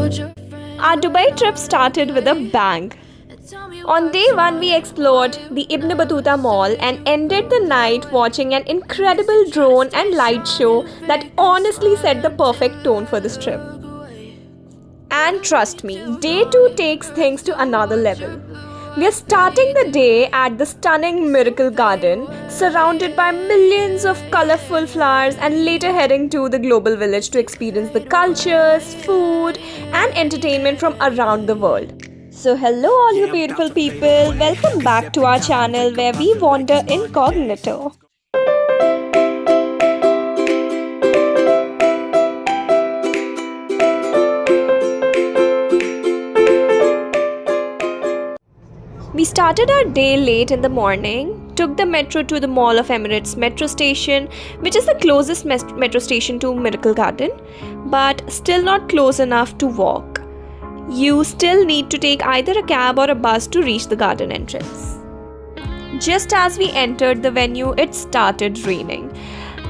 Our Dubai trip started with a bang. On day one, we explored the Ibn Battuta Mall and ended the night watching an incredible drone and light show that honestly set the perfect tone for this trip. And trust me, day 2 takes things to another level. We are starting the day at the stunning Miracle Garden, surrounded by millions of colorful flowers, and later heading to the Global Village to experience the cultures, food, and entertainment from around the world. So, hello, all you beautiful people. Welcome back to our channel where we wander incognito. We started our day late in the morning, took the metro to the Mall of Emirates metro station, which is the closest metro station to Miracle Garden, but still not close enough to walk. You still need to take either a cab or a bus to reach the garden entrance. Just as we entered the venue, it started raining.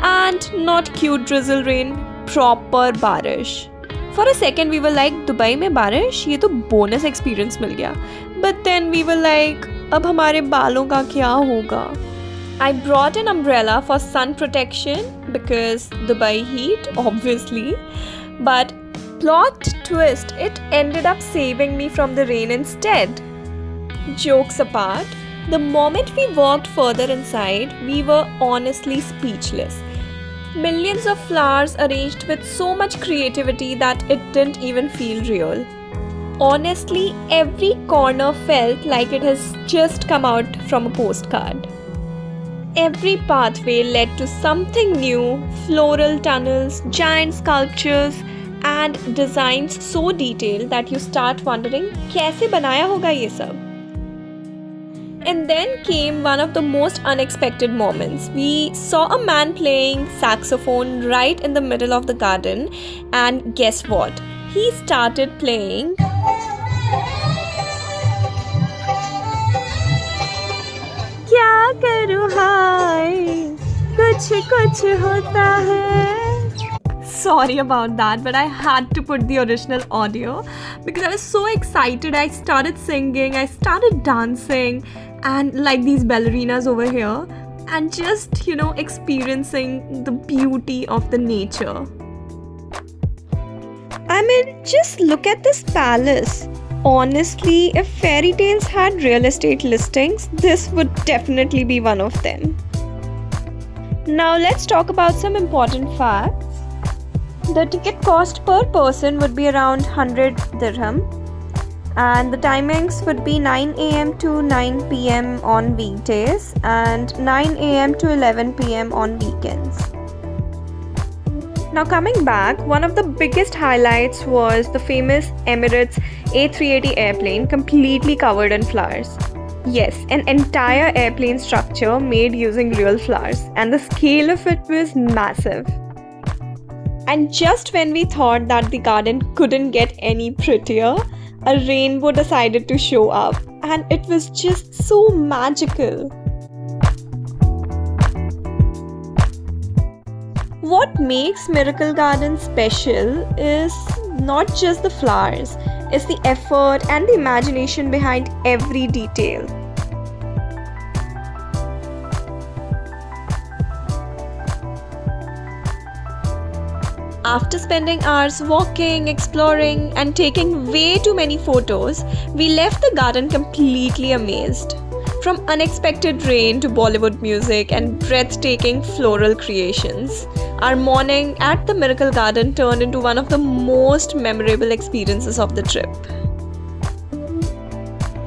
And not cute drizzle rain, proper barish. For a second we were like, Dubai mein barish? ये तो bonus experience मिल गया. But then we were like, अब हमारे बालों का क्या होगा? I brought an umbrella for sun protection because Dubai heat, obviously. But plot twist, it ended up saving me from the rain instead. Jokes apart, the moment we walked further inside, we were honestly speechless. Millions of flowers arranged with so much creativity that it didn't even feel real. Honestly, every corner felt like it has just come out from a postcard. Every pathway led to something new, floral tunnels, giant sculptures, and designs so detailed that you start wondering, कैसे बनाया होगा ये सब? And then came one of the most unexpected moments. We saw a man playing saxophone right in the middle of the garden, and guess what? He started playing क्या करूँ हाय कुछ कुछ होता है. Sorry about that, but I had to put the original audio because I was so excited. I started singing, I started dancing, and like these ballerinas over here, and just, experiencing the beauty of the nature. I mean, just look at this palace. Honestly, if fairy tales had real estate listings, this would definitely be one of them. Now let's talk about some important facts. The ticket cost per person would be around 100 dirham, and the timings would be 9 a.m. to 9 p.m. on weekdays and 9 a.m. to 11 p.m. on weekends. Now coming back, one of the biggest highlights was the famous Emirates A380 airplane completely covered in flowers. Yes, an entire airplane structure made using real flowers, and the scale of it was massive. And just when we thought that the garden couldn't get any prettier, a rainbow decided to show up, and it was just so magical. What makes Miracle Garden special is not just the flowers, it's the effort and the imagination behind every detail. After spending hours walking, exploring, and taking way too many photos, we left the garden completely amazed. From unexpected rain to Bollywood music and breathtaking floral creations, our morning at the Miracle Garden turned into one of the most memorable experiences of the trip.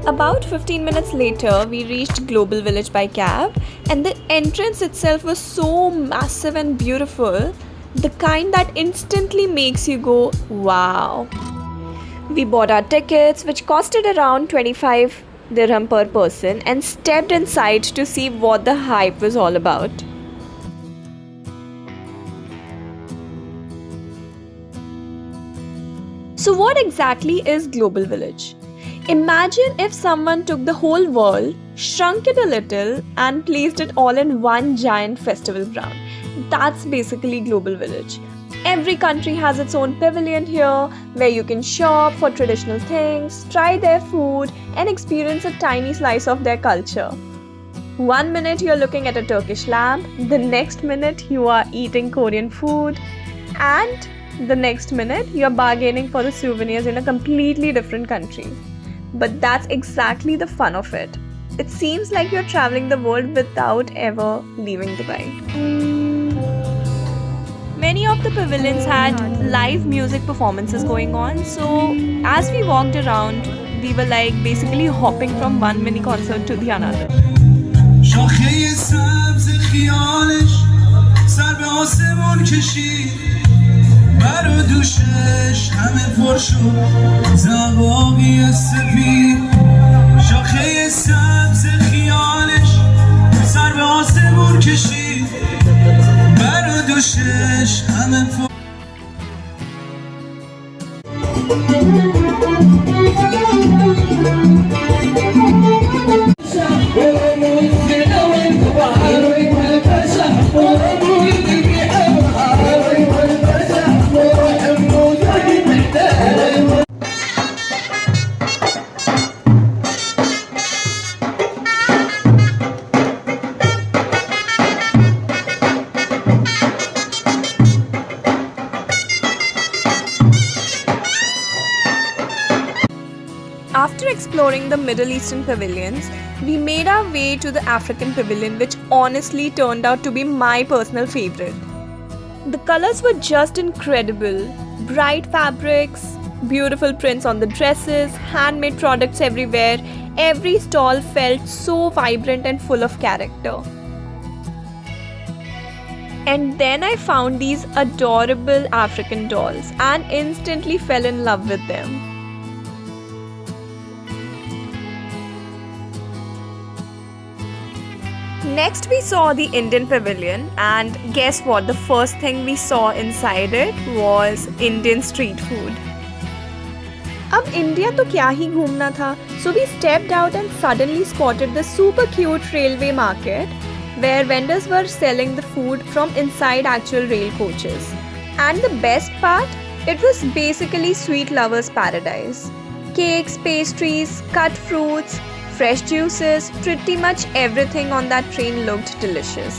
About 15 minutes later, we reached Global Village by cab, and the entrance itself was so massive and beautiful. The kind that instantly makes you go, wow. We bought our tickets, which costed around 25 dirham per person, and stepped inside to see what the hype was all about. So what exactly is Global Village? Imagine if someone took the whole world, shrunk it a little, and placed it all in one giant festival ground. That's basically Global Village. Every country has its own pavilion here where you can shop for traditional things, try their food, and experience a tiny slice of their culture. One minute you're looking at a Turkish lamp, the next minute you are eating Korean food, and the next minute you're bargaining for the souvenirs in a completely different country. But that's exactly the fun of it. It seems like you're traveling the world without ever leaving Dubai. Many of the pavilions had live music performances going on, so as we walked around, we were like basically hopping from one mini concert to the another. شاخه سبز خیالش سر به آسمون کشید بر و دوشش همه پر شد زباقی سفید شاخه سبز خیالش سر به آسمون کشید بر و دوشش همه پر After exploring the Middle Eastern pavilions, we made our way to the African pavilion, which honestly turned out to be my personal favorite. The colors were just incredible. Bright fabrics, beautiful prints on the dresses, handmade products everywhere. Every stall felt so vibrant and full of character. And then I found these adorable African dolls and instantly fell in love with them. Next we saw the Indian pavilion, and guess what? The first thing we saw inside it was Indian street food. अब India तो क्या ही घूमना था, so we stepped out and suddenly spotted the super cute railway market where vendors were selling the food from inside actual rail coaches. And the best part, it was basically sweet lovers' paradise. Cakes, pastries, cut fruits, fresh juices, pretty much everything on that train looked delicious.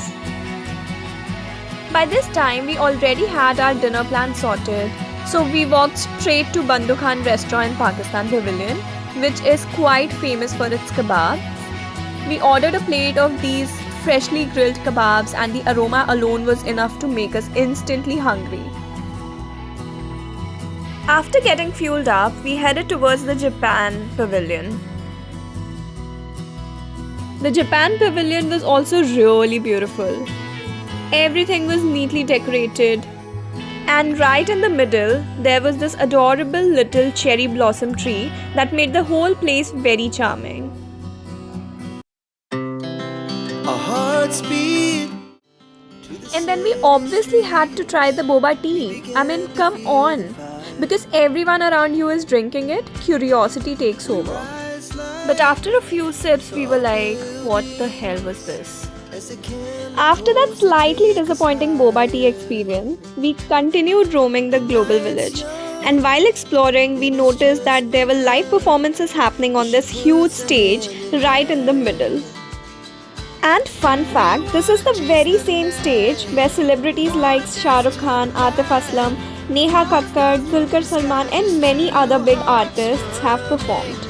By this time, we already had our dinner plan sorted, so we walked straight to Bandhu Khan restaurant in Pakistan Pavilion, which is quite famous for its kebabs. We ordered a plate of these freshly grilled kebabs, and the aroma alone was enough to make us instantly hungry. After getting fueled up, we headed towards the Japan Pavilion. The Japan Pavilion was also really beautiful. Everything was neatly decorated, and right in the middle, there was this adorable little cherry blossom tree that made the whole place very charming. Our hearts beat. And then we obviously had to try the boba tea. I mean, come on. Because everyone around you is drinking it, curiosity takes over. But after a few sips, we were like, what the hell was this? After that slightly disappointing boba tea experience, we continued roaming the global village. And while exploring, we noticed that there were live performances happening on this huge stage right in the middle. And fun fact, this is the very same stage where celebrities like Shah Rukh Khan, Atif Aslam, Neha Kakkar, Dulquer Salman and many other big artists have performed.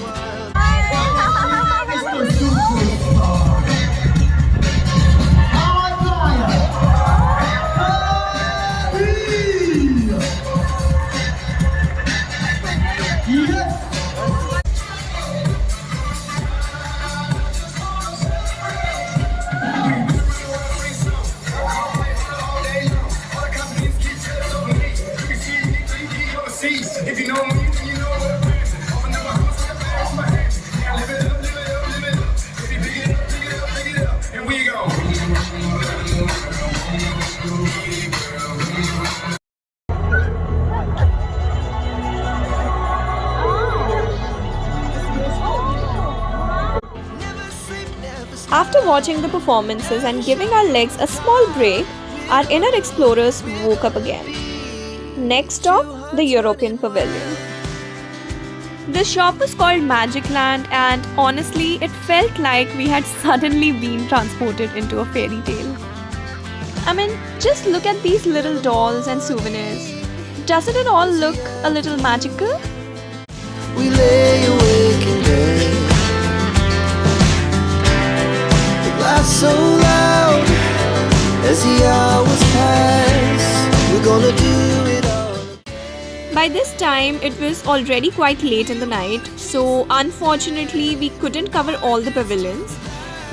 If you know me, you know what. Open up my house, off my head. Yeah, live it up, live it up, live it up. Baby, pick it up, pick it up, pick it up. And we go. After watching the performances and giving our legs a small break, our inner explorers woke up again. Next stop, the European Pavilion. The shop was called Magic Land, and honestly, it felt like we had suddenly been transported into a fairy tale. I mean, just look at these little dolls and souvenirs. Doesn't it all look a little magical? We lay awake in bed. The laughs so loud as the hours pass. We're gonna do it all. By this time, it was already quite late in the night, so unfortunately, we couldn't cover all the pavilions.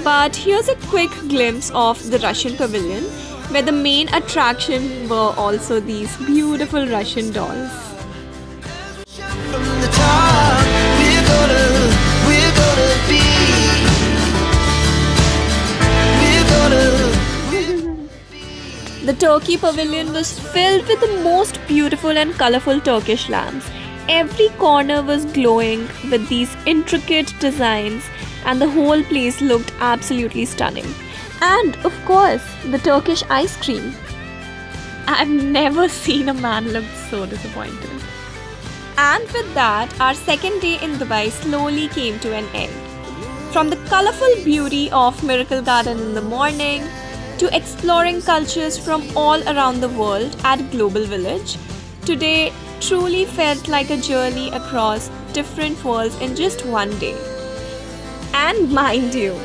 But here's a quick glimpse of the Russian pavilion, where the main attraction were also these beautiful Russian dolls. From the top, we're gonna be. We're gonna. The Turkey pavilion was filled with the most beautiful and colorful Turkish lamps. Every corner was glowing with these intricate designs, and the whole place looked absolutely stunning. And of course, the Turkish ice cream. I've never seen a man look so disappointed. And with that, our second day in Dubai slowly came to an end. From the colorful beauty of Miracle Garden in the morning, to exploring cultures from all around the world at Global Village, today truly felt like a journey across different worlds in just one day. And mind you,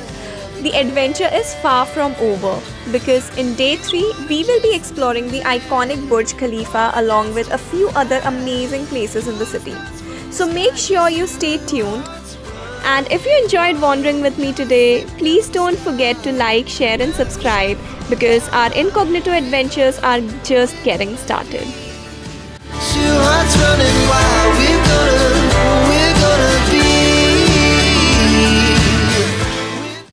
the adventure is far from over, because in day 3 we will be exploring the iconic Burj Khalifa along with a few other amazing places in the city. So make sure you stay tuned. And if you enjoyed wandering with me today, please don't forget to like, share and subscribe, because our incognito adventures are just getting started. Two hearts running.